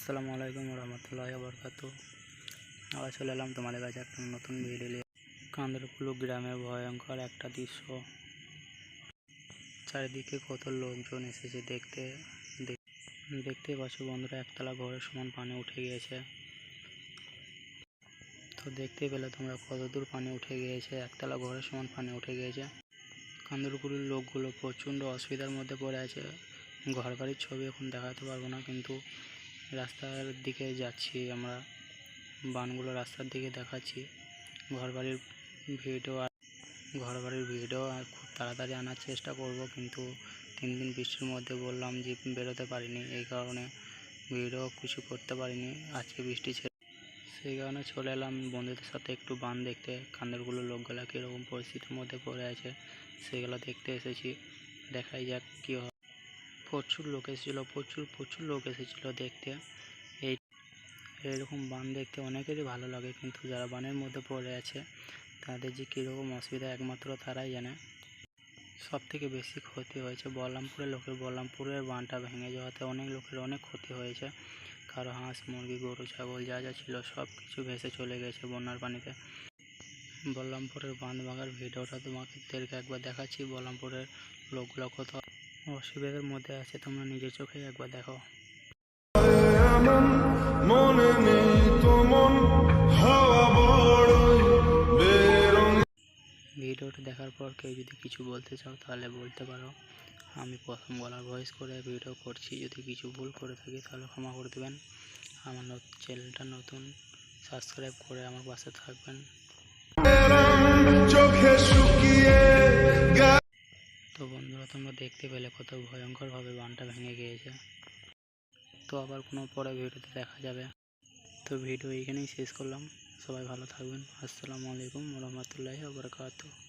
আসসালামু আলাইকুম রহমতুল্লাহি বরকাতু। আবার চলে এলাম তোমাদের কাছে একটা নতুন ভিডিও নিয়ে। কান্দরকুলু গ্রামের ভয়ঙ্কর একটা দৃশ্য। চারিদিকে কত লোকজন এসেছে দেখতেই পাচ্ছ বন্ধুরা, একতলা ঘরের সমান পানি উঠে গিয়েছে। তো দেখতে পেলে তোমরা কত দূর পানি উঠে গিয়েছে, একতলা ঘরের সমান পানি উঠে গিয়েছে। কান্দরকুলুর লোকগুলো প্রচণ্ড অসুবিধার মধ্যে পড়ে আছে। ঘর বাড়ির ছবি এখন দেখাতে পারবো না, কিন্তু রাস্তার দিকে যাচ্ছি আমরা, বানগুলো রাস্তার দিকে দেখাচ্ছি। ঘরবাড়ির ভিডিও আর খুব তাড়াতাড়ি আনার চেষ্টা করব, কিন্তু 3 দিন বৃষ্টির মধ্যে বললাম যে বেরোতে পারিনি, এই কারণে ভিডিও কিছু করতে পারিনি। আজকে বৃষ্টি ছিল, সেই কারণে চলে এলাম বন্ধুদের সাথে একটু বান দেখতে। কান্দরকুলুর লোকগুলো কীরকম পরিস্থিতির মধ্যে পড়ে আছে সেগুলো দেখতে এসেছি। দেখাই যাক কী হয়। প্রচুর লোক এসেছিলো, প্রচুর লোক এসেছিলো দেখতে। এইরকম বান দেখতে অনেকেরই ভালো লাগে, কিন্তু যারা বানের মধ্যে পড়ে আছে তাদের যে কীরকম অসুবিধা একমাত্র তারাই জানে। সবথেকে বেশি ক্ষতি হয়েছে বলরামপুরের লোকের। বলরামপুরের বানটা ভেঙে যাওয়াতে অনেক লোকের অনেক ক্ষতি হয়েছে। কারো হাঁস মুরগি গরু ছাগল যা যা ছিল সব কিছু ভেসে চলে গেছে বন্যার পানিতে। বলরামপুরের বাঁধ ভাঙার ভিডিওটা তোমাদেরকে একবার দেখাচ্ছি। বলরামপুরের লোকগুলো কত অসুবিধার মধ্যে আছে তোমরা নিজের চোখেই একবার দেখো। ভিডিওটা দেখার পর কেউ যদি কিছু বলতে চাও তাহলে বলতে পারো। আমি প্রথম গলার ভয়েস করে ভিডিও করছি, যদি কিছু ভুল করে থাকি তাহলে ক্ষমা করে দেবেন। আমার চ্যানেলটা নতুন, সাবস্ক্রাইব করে আমার পাশে থাকবেন। তো বন্ধুরা, তোমরা দেখতে পেলে কত ভয়ঙ্করভাবে বানটা ভেঙে গিয়েছে। তো আবার কোনো পরে ভিডিওতে দেখা যাবে। তো ভিডিও এখানেই শেষ করলাম। সবাই ভালো থাকবেন। আসসালামু আলাইকুম রহমতুল্লাহি ওয়া বারাকাতুহু।